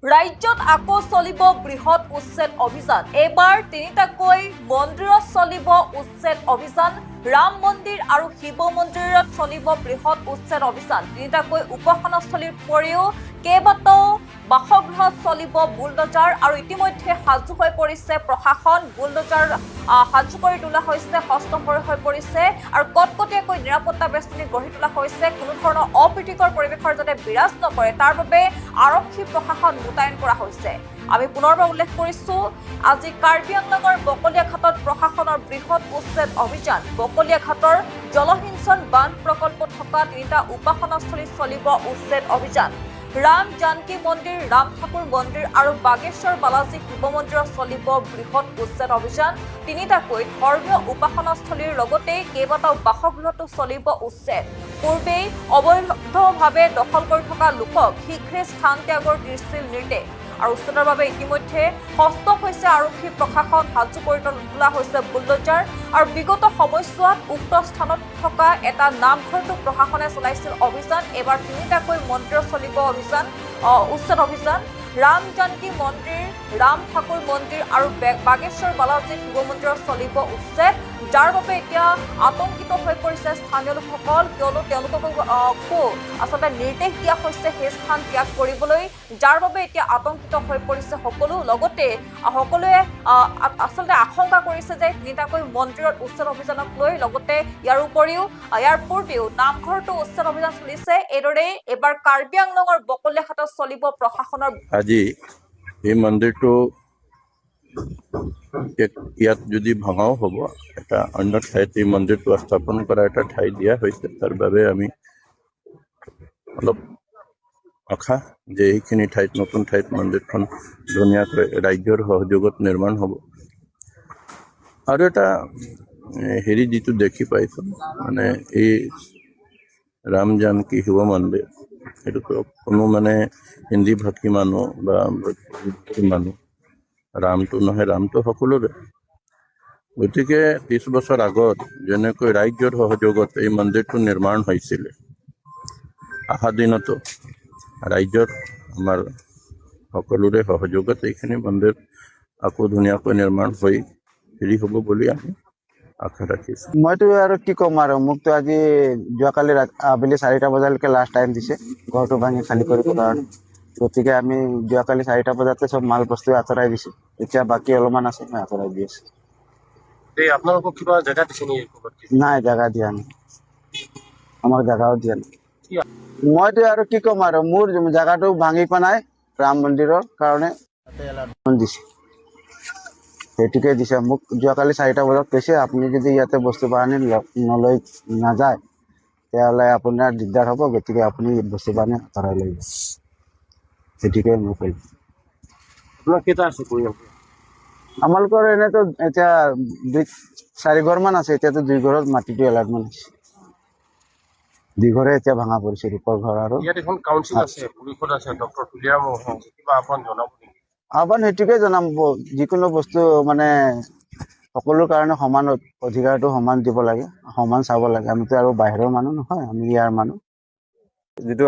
ৰাজ্যত আকৌ চলিব বৃহৎ উচ্ছেদ অভিযান। এইবাৰ তিনিটাকৈ মন্দিৰত চলিব উচ্ছেদ অভিযান। ৰাম মন্দিৰ আৰু শিৱ মন্দিৰত চলিব বৃহৎ উচ্ছেদ অভিযান। তিনিটাকৈ উপাসনাস্থলীৰ উপৰিও কেইবাটাও বাসগৃহত চলিব বুলডজাৰ আৰু ইতিমধ্যে সাজু হৈ পৰিছে প্ৰশাসন। বুলডজাৰ সাজু কৰি তোলা হৈছে, হস্তক্ষেপ হৈ পৰিছে আৰু কটকটীয়াকৈ নিৰাপত্তা বেষ্টনী গঢ়ি তোলা হৈছে। কোনো ধৰণৰ অপ্ৰীতিকৰ পৰিৱেশৰ যাতে বিৰাজ নকৰে তাৰ বাবে আৰক্ষী প্ৰশাসন মোতায়েন কৰা হৈছে। আমি পুনৰবাৰ উল্লেখ কৰিছো, আজি কাৰ্বি আংলঙৰ বকলিয়াঘাটত প্ৰশাসনৰ বৃহৎ উচ্ছেদ অভিযান। বকলিয়াঘাটৰ জলসিঞ্চন বান্ধ প্ৰকল্প থকা তিনিটা উপাসনাস্থলীত চলিব উচ্ছেদ অভিযান। ৰাম জানকী মন্দিৰ, ৰাম ঠাকুৰ মন্দিৰ আৰু বাগেশ্বৰ বালাজী শিৱ মন্দিৰত চলিব বৃহৎ উচ্ছেদ অভিযান। তিনিটাকৈ ধৰ্মীয় উপাসনাস্থলীৰ লগতে কেইবাটাও বাসগৃহতো চলিব উচ্ছেদ। পূৰ্বেই অবৈধভাৱে দখল কৰি থকা লোকক শীঘ্ৰে স্থান ত্যাগৰ দিছিল নিৰ্দেশ আৰু উচ্ছেদৰ বাবে ইতিমধ্যে হস্ত হৈছে আৰক্ষী প্ৰশাসন, সাজু কৰি তোলা হৈছে বুলডজাৰ। আৰু বিগত সময়ছোৱাত উক্ত স্থানত থকা এটা নামঘৰতো প্ৰশাসনে চলাইছিল অভিযান। এইবাৰ তিনিটাকৈ মন্দিৰত চলিব অভিযান, উচ্ছেদ অভিযান। ৰাম জানকী মন্দিৰ, ৰাম ঠাকুৰ মন্দিৰ আৰু বাগেশ্বৰ বালাজী শিৱ মন্দিৰত চলিব উচ্ছেদ, যাৰ বাবে এতিয়া আতংকিত হৈ পৰিছে স্থানীয় লোকসকল, কিয়নো তেওঁলোকক আচলতে নিৰ্দেশ দিয়া হৈছে সেই স্থান ত্যাগ কৰিবলৈ, যাৰ বাবে এতিয়া আতংকিত হৈ পৰিছে সকলো। লগতে সকলোৱে আচলতে আশংকা কৰিছে যে তিনিটাকৈ মন্দিৰত উচ্ছেদ অভিযানক লৈ, লগতে ইয়াৰ পূৰ্বেও নামঘৰতো উচ্ছেদ অভিযান চলিছে। এইদৰে এইবাৰ কাৰ্বি আংলঙৰ বকলিয়াঘাটত চলিব প্ৰশাসনৰ। আজি এই মন্দিৰটো ইয়াত যদি ভঙাও হ'ব, এটা অন্য ঠাইত এই মন্দিৰটো স্থাপন কৰা এটা ঠাই দিয়া হৈছে। তাৰ বাবে আমি অলপ আশা যে এইখিনি ঠাইত, নতুন ঠাইত মন্দিৰখন ধুনীয়াকৈ ৰাজ্যৰ সহযোগত নিৰ্মাণ হ'ব। আৰু এটা হেৰি যিটো দেখি পাইছোঁ, মানে এই ৰাম জানকী শিৱ মন্দিৰ, এইটোতো কোনো মানে হিন্দী ভাষী মানুহ বা মানুহ, ৰামটো নহয়, ৰামটো সকলোৰে। গতিকে 30 বছৰ আগত যেনেকৈ ৰাজ্যৰ সহযোগত এই মন্দিৰটো নিৰ্মাণ হৈছিলে, অহা দিনতো ৰাজ্যৰ আমাৰ সকলোৰে সহযোগত এইখিনি মন্দিৰ আকৌ ধুনীয়াকৈ নিৰ্মাণ হৈ হেৰি হ'ব বুলি আমি আশা ৰাখিছোঁ। মইতো আৰু কি ক'ম আৰু, মোকতো আজি যোৱাকালি আবেলি 4টা বজালৈকে লাষ্ট টাইম দিছে ঘৰটো ভাঙি খালী কৰিব কাৰণে। গতিকে আমি যোৱাকালি 4টা বজাতে চব মাল বস্তু আঁতৰাই দিছো। এতিয়া বাকী অলপমান আছে, মই আঁতৰাই দি আছো। আপোনালোকক কিবা জেগা দিছে নেকি? নাই, জেগা দিয়া নাই, আমাক জেগাও দিয়া নাই। মইতো আৰু কি ক'ম আৰু, মোৰ জেগাটো ভাঙি পেলাই ৰাম মন্দিৰৰ কাৰণে দিছে, সেইটোকে দিছে মোক। যোৱাকালি 4টা বজাত কৈছে, আপুনি যদি ইয়াতে বস্তু বাহানি নলৈ নাযায় তেতিয়াহ'লে আপোনাৰ দিগদাৰ হ'ব, গতিকে আপুনি বস্তু বাহানি আঁতৰাই লৈ যাব। সেইটোকে মোক ক'লে। আপোনাৰ কেইটা আছে পৰিয়াল? আমালোকৰ এনেতো এতিয়া 4 ঘৰমান আছে। এতিয়াতো 2 ঘৰত মাটিটো এলাটমেণ্ট হৈছে, 2 ঘৰে এতিয়া ভাঙা পৰিছে, ৰূপৰ ঘৰ আৰু। ইয়াত এখন কাউন্সিল আছে, পৰিষদ আছে, ডক্টৰ তুলিয়াৰাম আছে, কিবা আহ্বান জনাব নেকি? আহ্বান সেইটোকে জনাম, যিকোনো বস্তু মানে সকলোৰ কাৰণে সমান অধিকাৰটো সমান দিব লাগে, সমান চাব লাগে। আমিতো আৰু বাহিৰৰ মানুহ নহয়, আমি ইয়াৰ মানুহ। যিটো